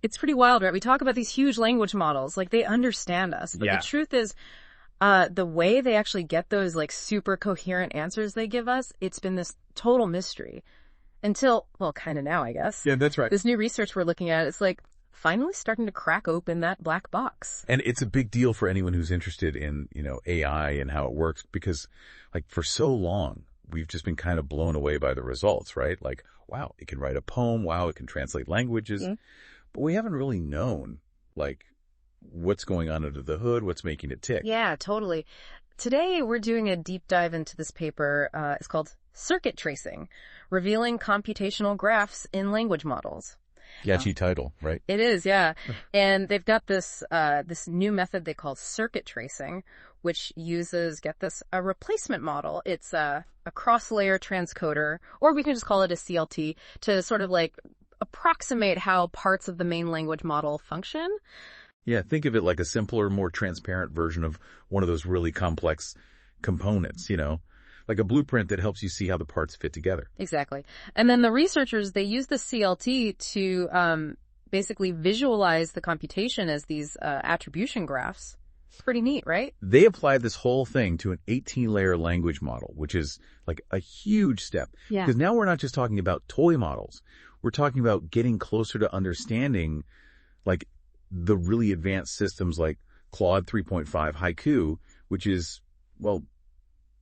It's pretty wild, right? We talk about these huge language models, like they understand us. But the truth is, the way they actually get those like super coherent answers they give us, it's been this total mystery until, well, kind of now, I guess. Yeah, that's right. This new research we're looking at, it's like finally starting to crack open that black box. And it's a big deal for anyone who's interested in, AI and how it works, because like for so long, we've just been kind of blown away by the results, right? Like, wow, it can write a poem. Wow, it can translate languages. Mm-hmm. But we haven't really known, like, what's going on under the hood, what's making it tick. Yeah, totally. Today, we're doing a deep dive into this paper. It's called Circuit Tracing, Revealing Computational Graphs in Language Models. Catchy title, right? It is, yeah. And they've got this new method they call circuit tracing, which uses, get this, a replacement model. It's a cross-layer transcoder, or we can just call it a CLT, to sort of like approximate how parts of the main language model function. Yeah, think of it like a simpler, more transparent version of one of those really complex components, like a blueprint that helps you see how the parts fit together. Exactly. And then the researchers, they use the CLT to basically visualize the computation as these attribution graphs. It's pretty neat, right? They applied this whole thing to an 18-layer language model, which is like a huge step. Yeah. Because now we're not just talking about toy models. We're talking about getting closer to understanding, like, the really advanced systems like Claude 3.5 Haiku, which is, well,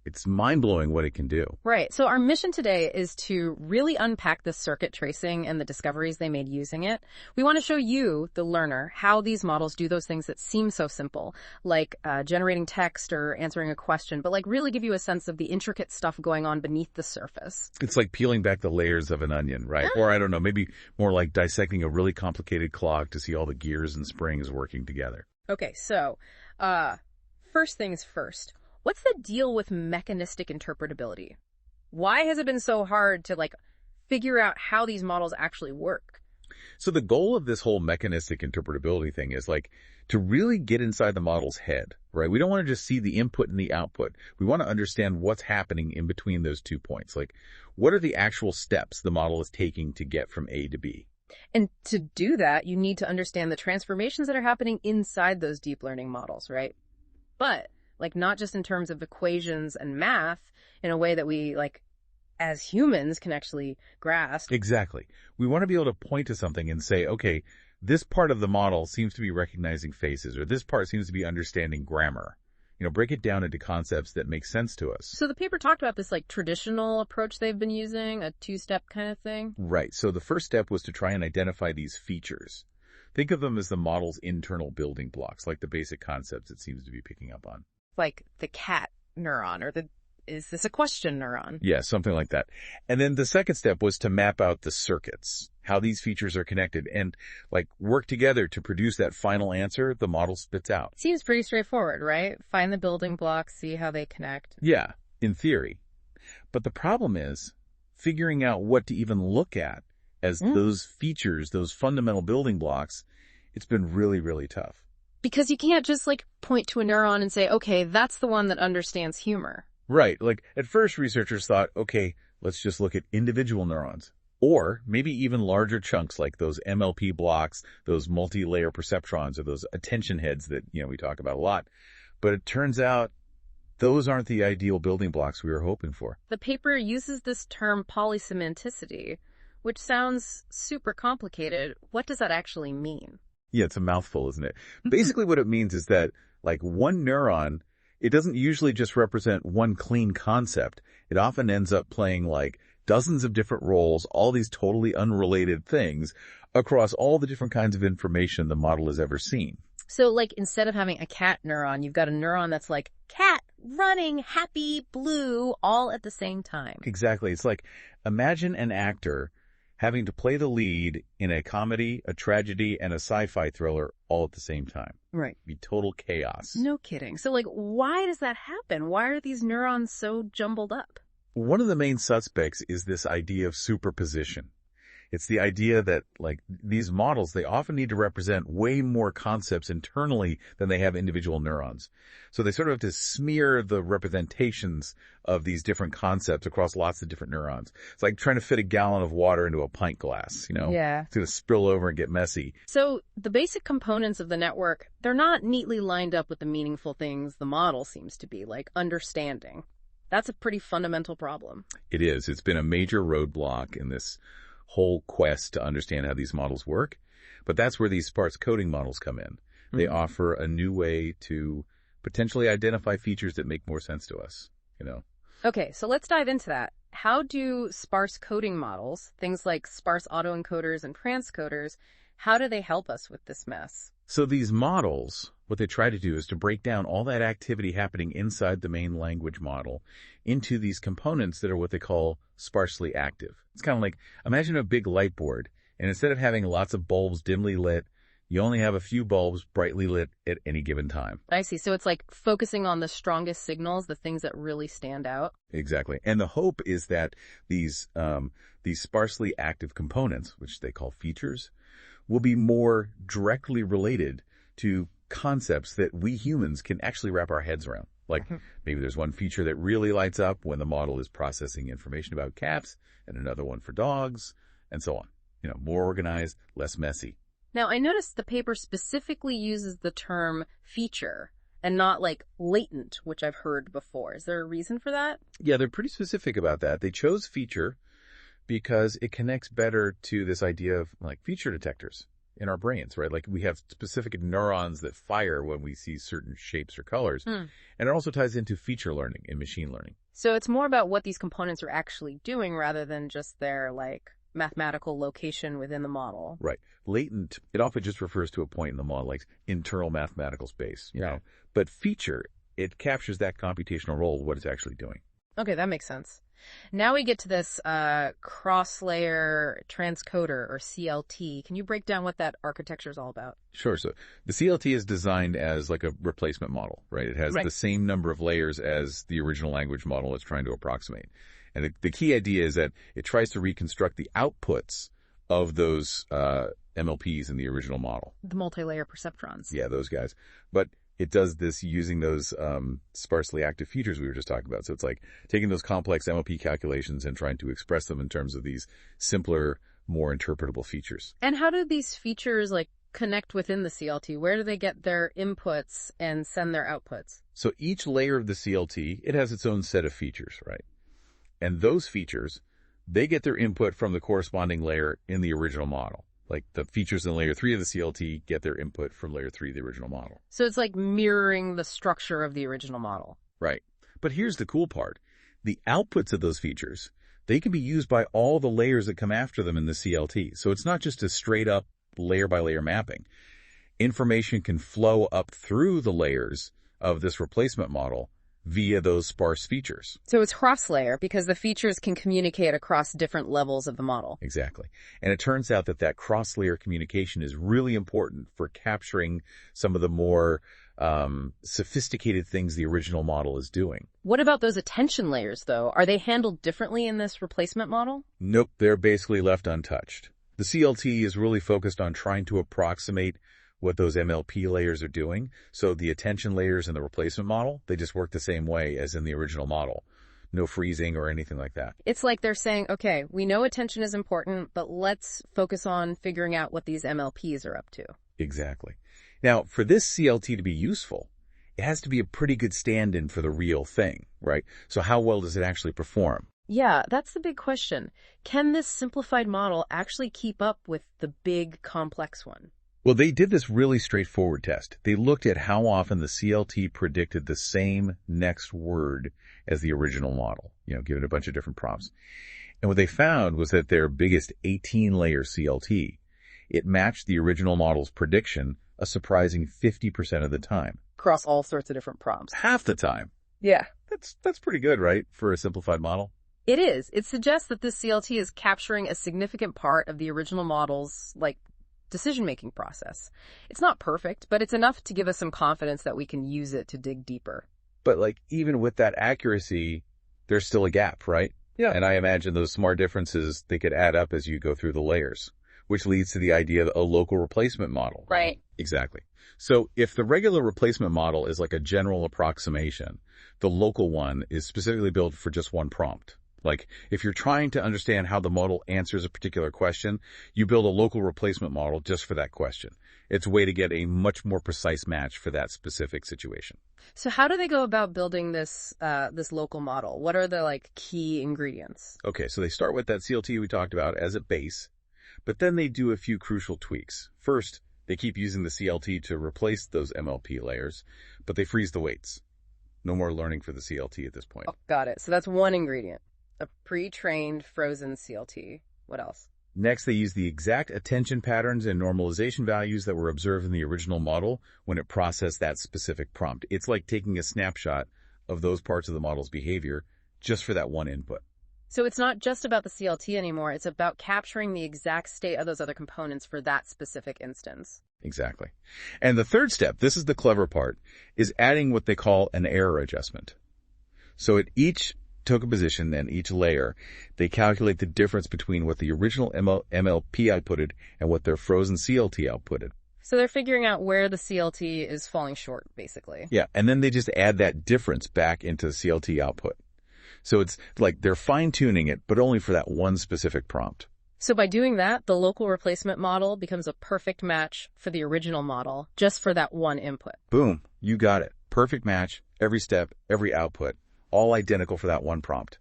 it's mind-blowing what it can do. Right. So our mission today is to really unpack the circuit tracing and the discoveries they made using it. We want to show you, the learner, how these models do those things that seem so simple, like generating text or answering a question, but like really give you a sense of the intricate stuff going on beneath the surface. It's like peeling back the layers of an onion, right? Or I don't know, maybe more like dissecting a really complicated clock to see all the gears and springs working together. Okay, so first things first. What's the deal with mechanistic interpretability? Why has it been so hard to figure out how these models actually work? So the goal of this whole mechanistic interpretability thing is to really get inside the model's head, right? We don't want to just see the input and the output. We want to understand what's happening in between those 2 points. What are the actual steps the model is taking to get from A to B? And to do that, you need to understand the transformations that are happening inside those deep learning models, right? But not just in terms of equations and math in a way that we, as humans can actually grasp. Exactly. We want to be able to point to something and say, okay, this part of the model seems to be recognizing faces, or this part seems to be understanding grammar. Break it down into concepts that make sense to us. So the paper talked about this traditional approach they've been using, a two-step kind of thing. Right. So the first step was to try and identify these features. Think of them as the model's internal building blocks, like the basic concepts it seems to be picking up on. Like the cat neuron, or is this a question neuron? Yeah, something like that. And then the second step was to map out the circuits, how these features are connected, and work together to produce that final answer the model spits out. Seems pretty straightforward, right? Find the building blocks, see how they connect. Yeah, in theory. But the problem is figuring out what to even look at as those features, those fundamental building blocks. It's been really, really tough. Because you can't just point to a neuron and say, okay, that's the one that understands humor. Right. At first researchers thought, okay, let's just look at individual neurons, or maybe even larger chunks like those MLP blocks, those multi-layer perceptrons, or those attention heads that, we talk about a lot. But it turns out those aren't the ideal building blocks we were hoping for. The paper uses this term polysemanticity, which sounds super complicated. What does that actually mean? Yeah, it's a mouthful, isn't it? Basically what it means is that, one neuron, it doesn't usually just represent one clean concept. It often ends up playing, dozens of different roles, all these totally unrelated things, across all the different kinds of information the model has ever seen. So, instead of having a cat neuron, you've got a neuron that's cat, running, happy, blue, all at the same time. Exactly. It's imagine an actor having to play the lead in a comedy, a tragedy, and a sci-fi thriller all at the same time. Right. It'd be total chaos. No kidding. So, why does that happen? Why are these neurons so jumbled up? One of the main suspects is this idea of superposition. It's the idea that, like, these models, they often need to represent way more concepts internally than they have individual neurons. So they sort of have to smear the representations of these different concepts across lots of different neurons. It's like trying to fit a gallon of water into a pint glass, you know? Yeah. It's going to spill over and get messy. So the basic components of the network, they're not neatly lined up with the meaningful things the model seems to be, like understanding. That's a pretty fundamental problem. It is. It's been a major roadblock in this whole quest to understand how these models work. But that's where these sparse coding models come in. They offer a new way to potentially identify features that make more sense to us, you know? Okay, so let's dive into that. How do sparse coding models, things like sparse autoencoders and transcoders, how do they help us with this mess? So these models, what they try to do is to break down all that activity happening inside the main language model into these components that are what they call sparsely active. It's kind of like, imagine a big light board, and instead of having lots of bulbs dimly lit, you only have a few bulbs brightly lit at any given time. I see. So it's like focusing on the strongest signals, the things that really stand out. Exactly. And the hope is that these sparsely active components, which they call features, will be more directly related to concepts that we humans can actually wrap our heads around. Like maybe there's one feature that really lights up when the model is processing information about cats, and another one for dogs, and so on. You know, more organized, less messy. Now, I noticed the paper specifically uses the term feature and not like latent, which I've heard before. Is there a reason for that? Yeah, they're pretty specific about that. They chose feature because it connects better to this idea of like feature detectors in our brains, right? Like we have specific neurons that fire when we see certain shapes or colors. And it also ties into feature learning in machine learning. So it's more about what these components are actually doing rather than just their like mathematical location within the model. Right. Latent, it often just refers to a point in the model, like internal mathematical space, you know. But feature, it captures that computational role of what it's actually doing. Okay, that makes sense. Now we get to this cross-layer transcoder, or CLT. Can you break down what that architecture is all about? Sure. So the CLT is designed as like a replacement model, right? It has the same number of layers as the original language model it's trying to approximate. And the key idea is that it tries to reconstruct the outputs of those MLPs in the original model. The multi-layer perceptrons. Yeah, those guys. But it does this using those sparsely active features we were just talking about. So it's like taking those complex MLP calculations and trying to express them in terms of these simpler, more interpretable features. And how do these features like connect within the CLT? Where do they get their inputs and send their outputs? So each layer of the CLT, it has its own set of features, right? And those features, they get their input from the corresponding layer in the original model. Like the features in layer 3 of the CLT get their input from layer 3 of the original model. So it's like mirroring the structure of the original model. Right. But here's the cool part. The outputs of those features, they can be used by all the layers that come after them in the CLT. So it's not just a straight up layer by layer mapping. Information can flow up through the layers of this replacement model via those sparse features. So it's cross-layer because the features can communicate across different levels of the model. Exactly. And it turns out that that cross-layer communication is really important for capturing some of the more sophisticated things the original model is doing. What about those attention layers, though? Are they handled differently in this replacement model? Nope, they're basically left untouched. The CLT is really focused on trying to approximate what those MLP layers are doing. So the attention layers in the replacement model, they just work the same way as in the original model. No freezing or anything like that. It's like they're saying, okay, we know attention is important, but let's focus on figuring out what these MLPs are up to. Exactly. Now, for this CLT to be useful, it has to be a pretty good stand-in for the real thing, right? So how well does it actually perform? Yeah, that's the big question. Can this simplified model actually keep up with the big, complex one? Well, they did this really straightforward test. They looked at how often the CLT predicted the same next word as the original model, given a bunch of different prompts. And what they found was that their biggest 18-layer CLT, it matched the original model's prediction a surprising 50% of the time. Across all sorts of different prompts. Half the time. Yeah. That's pretty good, right, for a simplified model? It is. It suggests that this CLT is capturing a significant part of the original model's, decision-making process. It's not perfect, but it's enough to give us some confidence that we can use it to dig deeper. But even with that accuracy, there's still a gap, right? Yeah. And I imagine those smart differences, they could add up as you go through the layers, which leads to the idea of a local replacement model. Right. Exactly. So if the regular replacement model is like a general approximation, the local one is specifically built for just one prompt. Like if you're trying to understand how the model answers a particular question, you build a local replacement model just for that question. It's a way to get a much more precise match for that specific situation. So how do they go about building this local model? What are the key ingredients? Okay, so they start with that CLT we talked about as a base, but then they do a few crucial tweaks. First, they keep using the CLT to replace those MLP layers, but they freeze the weights. No more learning for the CLT at this point. Oh, got it. So that's one ingredient. A pre-trained frozen CLT. What else? Next, they use the exact attention patterns and normalization values that were observed in the original model when it processed that specific prompt. It's like taking a snapshot of those parts of the model's behavior just for that one input. So it's not just about the CLT anymore. It's about capturing the exact state of those other components for that specific instance. Exactly. And the third step, this is the clever part, is adding what they call an error adjustment. So at each token position and each layer, they calculate the difference between what the original MLP outputted and what their frozen CLT outputted. So they're figuring out where the CLT is falling short, basically. Yeah, and then they just add that difference back into the CLT output. So it's like they're fine-tuning it, but only for that one specific prompt. So by doing that, the local replacement model becomes a perfect match for the original model, just for that one input. Boom, you got it. Perfect match, every step, every output, all identical for that one prompt.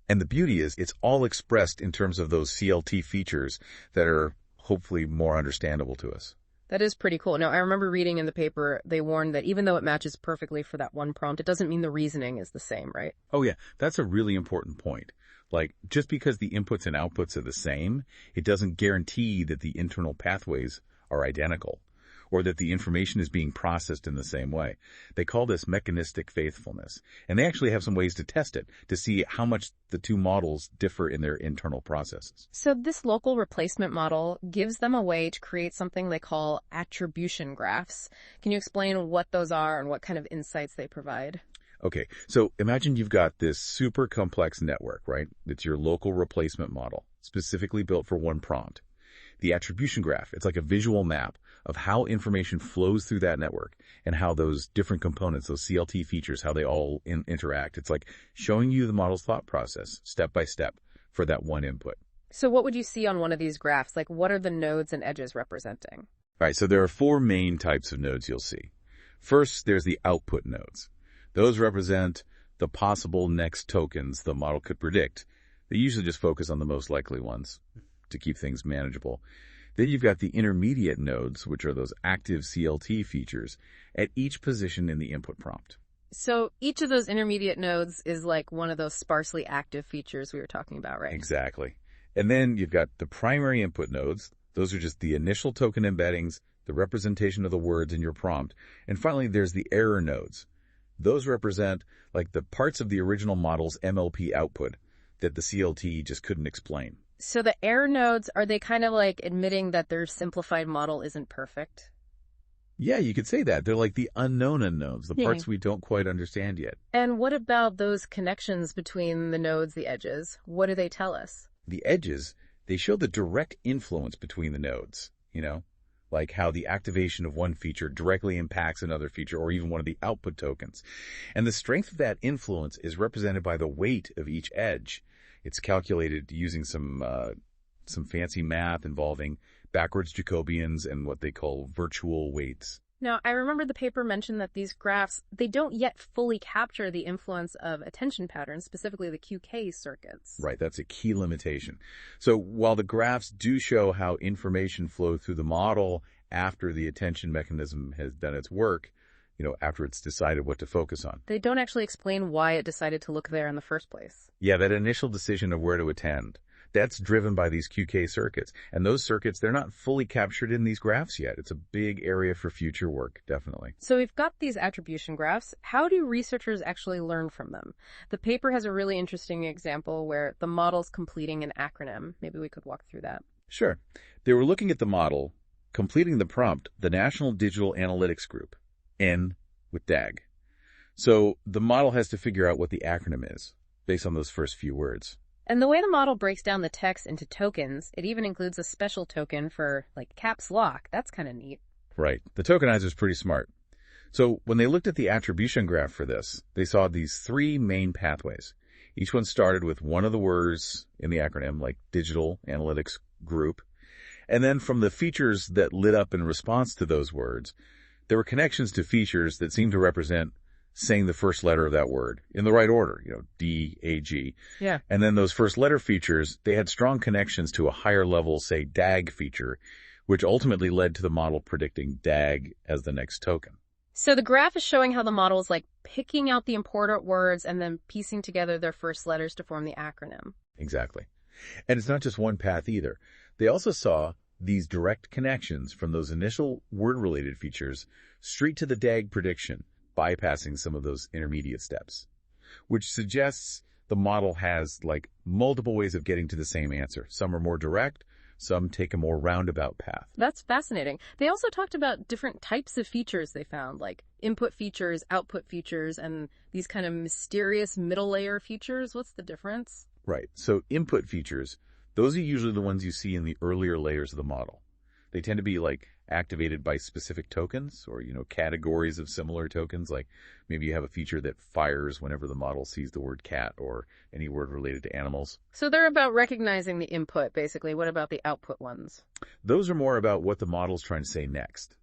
And the beauty is it's all expressed in terms of those CLT features that are hopefully more understandable to us. That is pretty cool. Now, I remember reading in the paper, they warned that even though it matches perfectly for that one prompt, it doesn't mean the reasoning is the same, right? Oh yeah, that's a really important point. Like, just because the inputs and outputs are the same, it doesn't guarantee that the internal pathways are identical, or that the information is being processed in the same way. They call this mechanistic faithfulness. And they actually have some ways to test it, to see how much the two models differ in their internal processes. So this local replacement model gives them a way to create something they call attribution graphs. Can you explain what those are and what kind of insights they provide? Okay, so imagine you've got this super complex network, right? It's your local replacement model, specifically built for one prompt. The attribution graph, it's like a visual map of how information flows through that network and how those different components, those CLT features, how they all interact. It's like showing you the model's thought process, step by step, for that one input. So what would you see on one of these graphs? Like, what are the nodes and edges representing? All right, so there are four main types of nodes you'll see. First, there's the output nodes. Those represent the possible next tokens the model could predict. They usually just focus on the most likely ones to keep things manageable. Then you've got the intermediate nodes, which are those active CLT features at each position in the input prompt. So each of those intermediate nodes is like one of those sparsely active features we were talking about, right? Exactly. And then you've got the primary input nodes. Those are just the initial token embeddings, the representation of the words in your prompt. And finally, there's the error nodes. Those represent like the parts of the original model's MLP output that the CLT just couldn't explain. So the error nodes, are they kind of like admitting that their simplified model isn't perfect? Yeah, you could say that. They're like the unknown unknowns, the parts we don't quite understand yet. And what about those connections between the nodes, the edges? What do they tell us? The edges, they show the direct influence between the nodes, like how the activation of one feature directly impacts another feature or even one of the output tokens. And the strength of that influence is represented by the weight of each edge. It's calculated using some fancy math involving backwards Jacobians and what they call virtual weights. Now, I remember the paper mentioned that these graphs, they don't yet fully capture the influence of attention patterns, specifically the QK circuits. Right, that's a key limitation. So while the graphs do show how information flows through the model after the attention mechanism has done its work, after it's decided what to focus on. They don't actually explain why it decided to look there in the first place. Yeah, that initial decision of where to attend, that's driven by these QK circuits. And those circuits, they're not fully captured in these graphs yet. It's a big area for future work, definitely. So we've got these attribution graphs. How do researchers actually learn from them? The paper has a really interesting example where the model's completing an acronym. Maybe we could walk through that. Sure. They were looking at the model, completing the prompt, the National Digital Analytics Group, N with DAG. So the model has to figure out what the acronym is based on those first few words. And the way the model breaks down the text into tokens, it even includes a special token for, like, caps lock. That's kind of neat. Right. The tokenizer's pretty smart. So when they looked at the attribution graph for this, they saw these three main pathways. Each one started with one of the words in the acronym, like digital analytics group. And then from the features that lit up in response to those words, there were connections to features that seemed to represent saying the first letter of that word in the right order, D, A, G. Yeah. And then those first letter features, they had strong connections to a higher level, say, DAG feature, which ultimately led to the model predicting DAG as the next token. So the graph is showing how the model is like picking out the important words and then piecing together their first letters to form the acronym. Exactly. And it's not just one path either. They also saw these direct connections from those initial word-related features straight to the DAG prediction, bypassing some of those intermediate steps, which suggests the model has like multiple ways of getting to the same answer. Some are more direct, some take a more roundabout path. That's fascinating. They also talked about different types of features they found, like input features, output features, and these kind of mysterious middle layer features. What's the difference? Right. So input features, those are usually the ones you see in the earlier layers of the model. They tend to be like activated by specific tokens or, categories of similar tokens. Like maybe you have a feature that fires whenever the model sees the word cat or any word related to animals. So they're about recognizing the input, basically. What about the output ones? Those are more about what the model's trying to say next.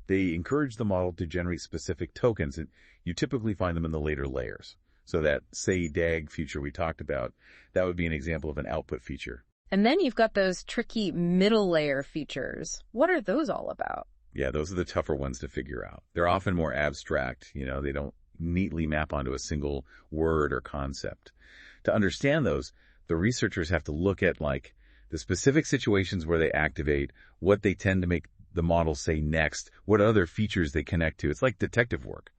They encourage the model to generate specific tokens, and you typically find them in the later layers. So that say DAG feature we talked about, that would be an example of an output feature. And then you've got those tricky middle layer features. What are those all about? Yeah, those are the tougher ones to figure out. They're often more abstract. They don't neatly map onto a single word or concept. To understand those, the researchers have to look at like the specific situations where they activate, what they tend to make the model say next, what other features they connect to. It's like detective work.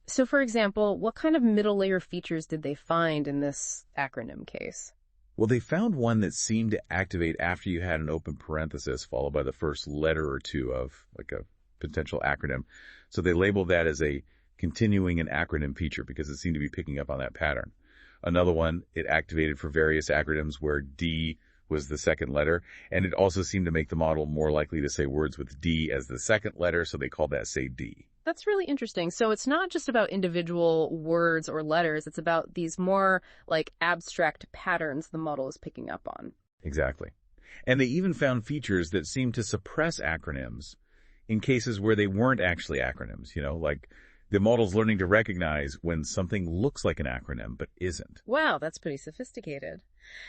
So for example, what kind of middle layer features did they find in this acronym case? Well, they found one that seemed to activate after you had an open parenthesis followed by the first letter or two of like a potential acronym. So they labeled that as a continuing an acronym feature because it seemed to be picking up on that pattern. Another one, it activated for various acronyms where D was the second letter, and it also seemed to make the model more likely to say words with D as the second letter, so they called that say D. That's really interesting. So it's not just about individual words or letters. It's about these more like abstract patterns the model is picking up on. Exactly. And they even found features that seemed to suppress acronyms in cases where they weren't actually acronyms, like the model's learning to recognize when something looks like an acronym but isn't. Wow, that's pretty sophisticated.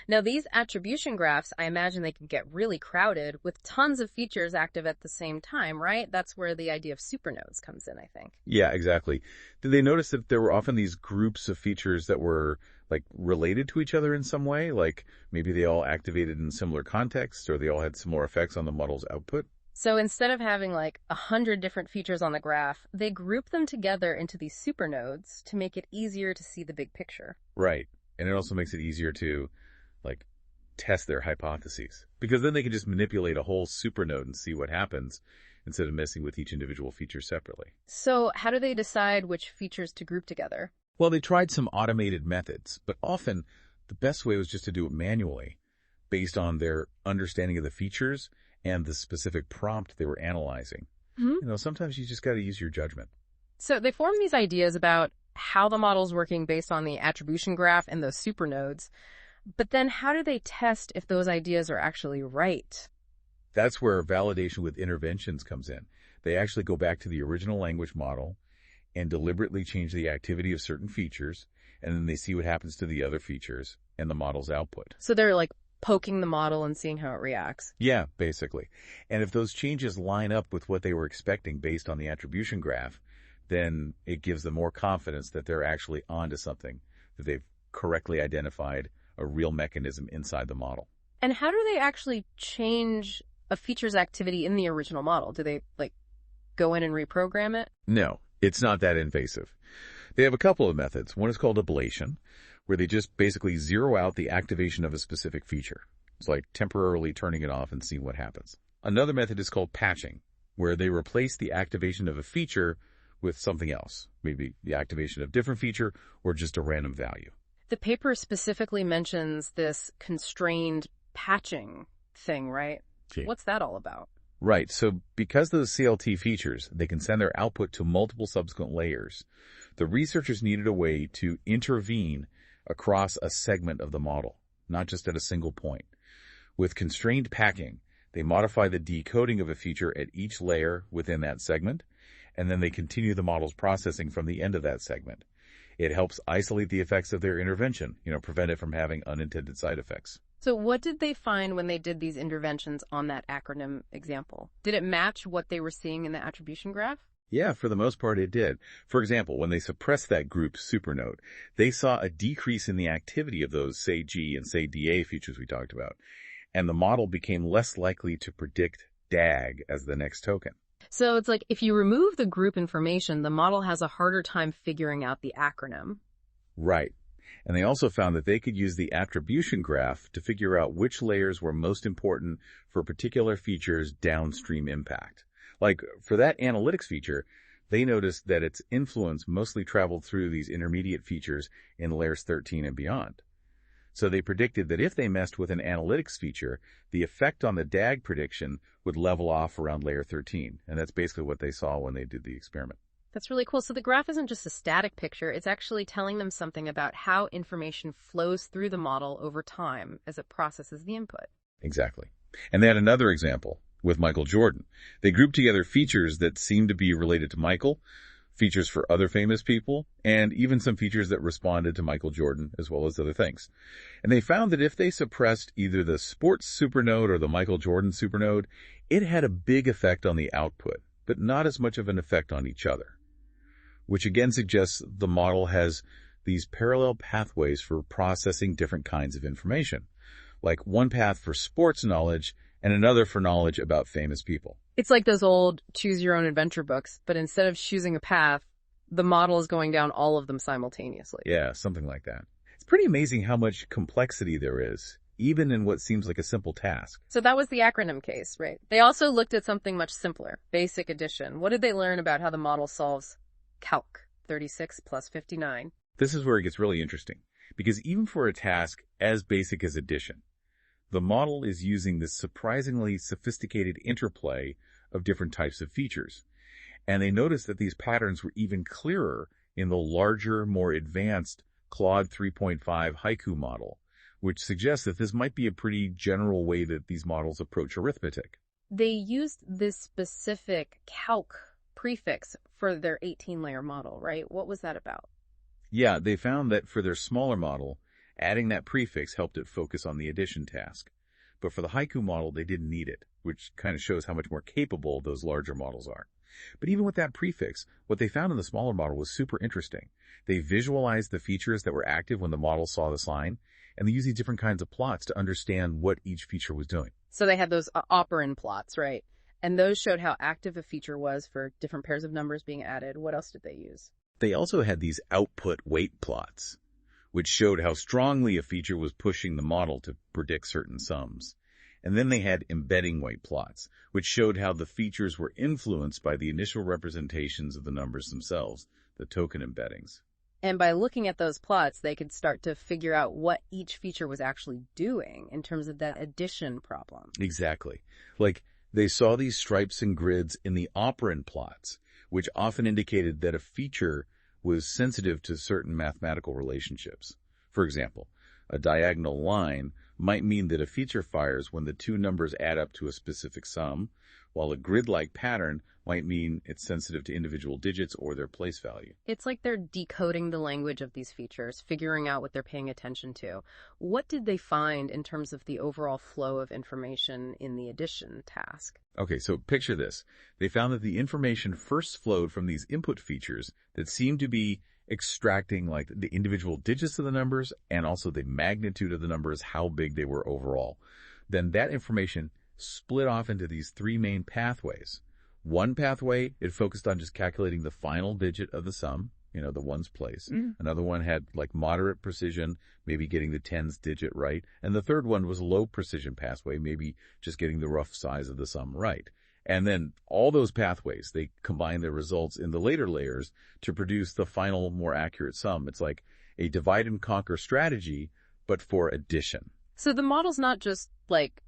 Now, these attribution graphs, I imagine they can get really crowded with tons of features active at the same time, right? That's where the idea of supernodes comes in, I think. Yeah, exactly. Did they notice that there were often these groups of features that were like related to each other in some way? Like maybe they all activated in similar contexts or they all had similar effects on the model's output? So instead of having like 100 different features on the graph, they group them together into these supernodes to make it easier to see the big picture. Right. And it also makes it easier to like test their hypotheses because then they can just manipulate a whole supernode and see what happens instead of messing with each individual feature separately. So how do they decide which features to group together? Well, they tried some automated methods, but often the best way was just to do it manually based on their understanding of the features and the specific prompt they were analyzing. Mm-hmm. Sometimes you just got to use your judgment. So they form these ideas about how the model's working based on the attribution graph and those supernodes. But then how do they test if those ideas are actually right? That's where validation with interventions comes in. They actually go back to the original language model and deliberately change the activity of certain features, and then they see what happens to the other features and the model's output. So they're like poking the model and seeing how it reacts. Yeah, basically. And if those changes line up with what they were expecting based on the attribution graph, then it gives them more confidence that they're actually onto something, that they've correctly identified a real mechanism inside the model. And how do they actually change a feature's activity in the original model? Do they like go in and reprogram it? No, it's not that invasive. They have a couple of methods. One is called ablation, where they just basically zero out the activation of a specific feature. It's like temporarily turning it off and seeing what happens. Another method is called patching, where they replace the activation of a feature with something else, maybe the activation of a different feature or just a random value. The paper specifically mentions this constrained patching thing, right? Okay. What's that all about? Right. So because those CLT features, they can send their output to multiple subsequent layers. The researchers needed a way to intervene across a segment of the model, not just at a single point. With constrained packing, they modify the decoding of a feature at each layer within that segment, and then they continue the model's processing from the end of that segment. It helps isolate the effects of their intervention, prevent it from having unintended side effects. So what did they find when they did these interventions on that acronym example? Did it match what they were seeing in the attribution graph? Yeah, for the most part it did. For example, when they suppressed that group supernode, they saw a decrease in the activity of those say-G and say-DA features we talked about, and the model became less likely to predict DAG as the next token. So it's like if you remove the group information, the model has a harder time figuring out the acronym. Right. And they also found that they could use the attribution graph to figure out which layers were most important for particular features' downstream impact. Like for that analytics feature, they noticed that its influence mostly traveled through these intermediate features in layers 13 and beyond. So they predicted that if they messed with an analytics feature, the effect on the DAG prediction would level off around layer 13. And that's basically what they saw when they did the experiment. That's really cool. So the graph isn't just a static picture. It's actually telling them something about how information flows through the model over time as it processes the input. Exactly. And they had another example with Michael Jordan. They grouped together features that seemed to be related to Michael, features for other famous people, and even some features that responded to Michael Jordan as well as other things. And they found that if they suppressed either the sports supernode or the Michael Jordan supernode, it had a big effect on the output, but not as much of an effect on each other, which again suggests the model has these parallel pathways for processing different kinds of information, like one path for sports knowledge and another for knowledge about famous people. It's like those old choose-your-own-adventure books, but instead of choosing a path, the model is going down all of them simultaneously. Yeah, something like that. It's pretty amazing how much complexity there is, even in what seems like a simple task. So that was the acronym case, right? They also looked at something much simpler, basic addition. What did they learn about how the model solves calc, 36 plus 59? This is where it gets really interesting, because even for a task as basic as addition, the model is using this surprisingly sophisticated interplay of different types of features. And they noticed that these patterns were even clearer in the larger, more advanced Claude 3.5 Haiku model, which suggests that this might be a pretty general way that these models approach arithmetic. They used this specific calc prefix for their 18-layer model, right? What was that about? Yeah, they found that for their smaller model, adding that prefix helped it focus on the addition task. But for the Haiku model, they didn't need it, which kind of shows how much more capable those larger models are. But even with that prefix, what they found in the smaller model was super interesting. They visualized the features that were active when the model saw the sign, and they used these different kinds of plots to understand what each feature was doing. So they had those operand plots, right? And those showed how active a feature was for different pairs of numbers being added. What else did they use? They also had these output weight plots, which showed how strongly a feature was pushing the model to predict certain sums. And then they had embedding weight plots, which showed how the features were influenced by the initial representations of the numbers themselves, the token embeddings. And by looking at those plots, they could start to figure out what each feature was actually doing in terms of that addition problem. Exactly. Like, they saw these stripes and grids in the operand plots, which often indicated that a feature was sensitive to certain mathematical relationships. For example, a diagonal line might mean that a feature fires when the two numbers add up to a specific sum, while a grid-like pattern might mean it's sensitive to individual digits or their place value. It's like they're decoding the language of these features, figuring out what they're paying attention to. What did they find in terms of the overall flow of information in the addition task? Okay, so picture this. They found that the information first flowed from these input features that seemed to be extracting like the individual digits of the numbers and also the magnitude of the numbers, how big they were overall. Then that information split off into these three main pathways. One pathway, it focused on just calculating the final digit of the sum, the ones place. Another one had like moderate precision, maybe getting the tens digit right. And the third one was a low precision pathway, maybe just getting the rough size of the sum right. And then all those pathways, they combine their results in the later layers to produce the final, more accurate sum. It's like a divide and conquer strategy, but for addition. So the model's not just like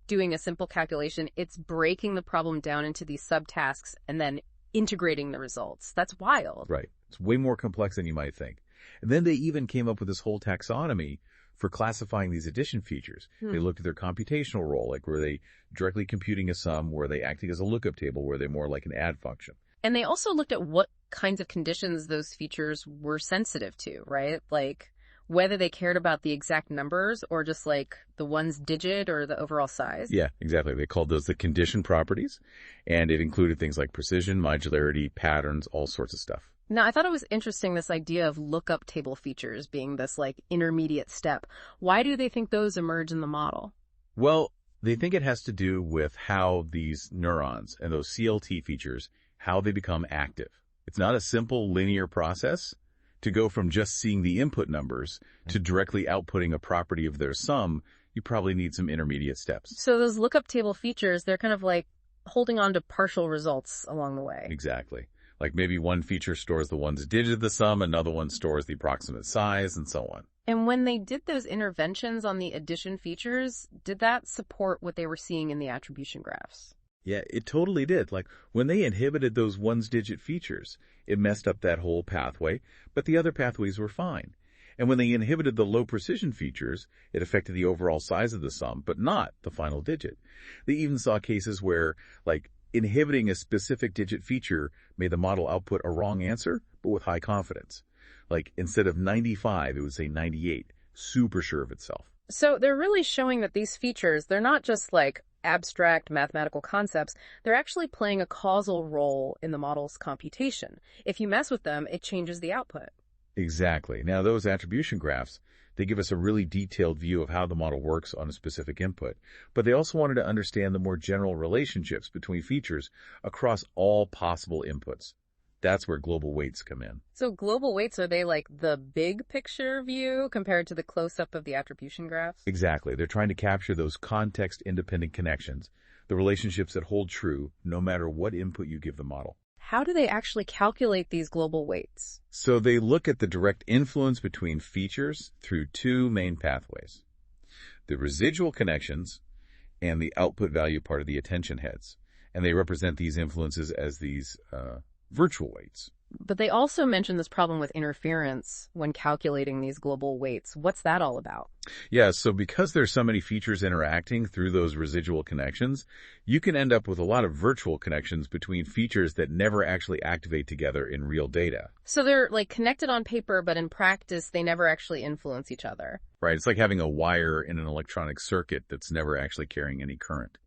doing a simple calculation, it's breaking the problem down into these subtasks and then integrating the results. That's wild. Right. It's way more complex than you might think. And then they even came up with this whole taxonomy for classifying these addition features. They looked at their computational role, like were they directly computing a sum, were they acting as a lookup table, were they more like an add function? And they also looked at what kinds of conditions those features were sensitive to, right? Like whether they cared about the exact numbers or just like the one's digit or the overall size. Yeah, exactly. They called those the condition properties, and it included things like precision, modularity, patterns, all sorts of stuff. Now, I thought it was interesting, this idea of lookup table features being this like intermediate step. Why do they think those emerge in the model? Well, they think it has to do with how these neurons and those CLT features, how they become active. It's not a simple linear process. To go from just seeing the input numbers to directly outputting a property of their sum, you probably need some intermediate steps. So those lookup table features, they're kind of like holding on to partial results along the way. Exactly. Like maybe one feature stores the one's digit of the sum, another one stores the approximate size, and so on. And when they did those interventions on the addition features, did that support what they were seeing in the attribution graphs? Yeah, it totally did. Like when they inhibited those one's digit features, it messed up that whole pathway, but the other pathways were fine. And when they inhibited the low precision features, it affected the overall size of the sum, but not the final digit. They even saw cases where, like, inhibiting a specific digit feature made the model output a wrong answer, but with high confidence. Like, instead of 95, it would say 98, super sure of itself. So they're really showing that these features, they're not just like abstract mathematical concepts, they're actually playing a causal role in the model's computation. If you mess with them, it changes the output. Exactly. Now, those attribution graphs, they give us a really detailed view of how the model works on a specific input, but they also wanted to understand the more general relationships between features across all possible inputs. That's where global weights come in. So global weights, are they like the big picture view compared to the close-up of the attribution graphs? Exactly. They're trying to capture those context-independent connections, the relationships that hold true no matter what input you give the model. How do they actually calculate these global weights? So they look at the direct influence between features through two main pathways: the residual connections and the output value part of the attention heads. And they represent these influences as these virtual weights. But they also mention this problem with interference when calculating these global weights. What's that all about? Yeah, so because there's so many features interacting through those residual connections, you can end up with a lot of virtual connections between features that never actually activate together in real data. So they're like connected on paper, but in practice, they never actually influence each other. Right, it's like having a wire in an electronic circuit that's never actually carrying any current.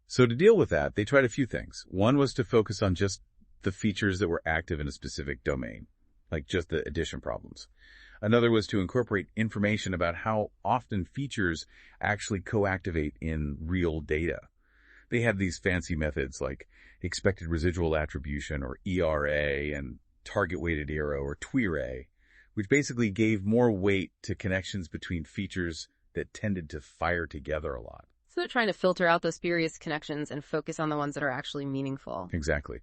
So to deal with that, they tried a few things. One was to focus on just the features that were active in a specific domain, like just the addition problems. Another was to incorporate information about how often features actually co-activate in real data. They had these fancy methods like expected residual attribution, or ERA, and target weighted arrow, or TWERA, which basically gave more weight to connections between features that tended to fire together a lot. So they're trying to filter out those spurious connections and focus on the ones that are actually meaningful. Exactly.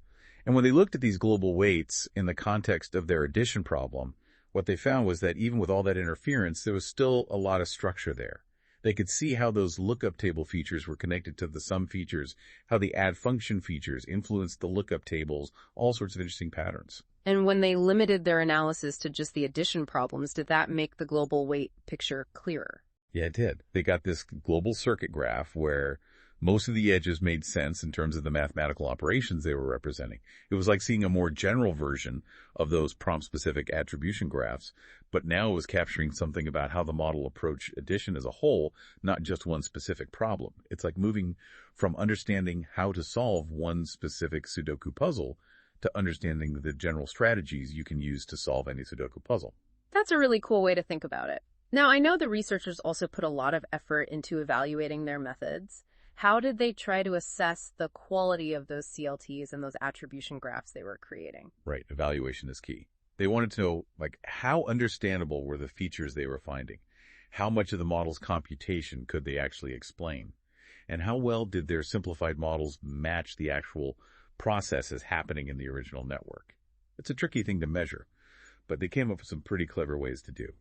And when they looked at these global weights in the context of their addition problem, what they found was that even with all that interference, there was still a lot of structure there. They could see how those lookup table features were connected to the sum features, how the add function features influenced the lookup tables, all sorts of interesting patterns. And when they limited their analysis to just the addition problems, did that make the global weight picture clearer? Yeah, it did. They got this global circuit graph where most of the edges made sense in terms of the mathematical operations they were representing. It was like seeing a more general version of those prompt-specific attribution graphs, but now it was capturing something about how the model approached addition as a whole, not just one specific problem. It's like moving from understanding how to solve one specific Sudoku puzzle to understanding the general strategies you can use to solve any Sudoku puzzle. That's a really cool way to think about it. Now, I know the researchers also put a lot of effort into evaluating their methods. How did they try to assess the quality of those CLTs and those attribution graphs they were creating? Right. Evaluation is key. They wanted to know, like, how understandable were the features they were finding? How much of the model's computation could they actually explain? And how well did their simplified models match the actual processes happening in the original network? It's a tricky thing to measure. but they came up with some pretty clever ways to do.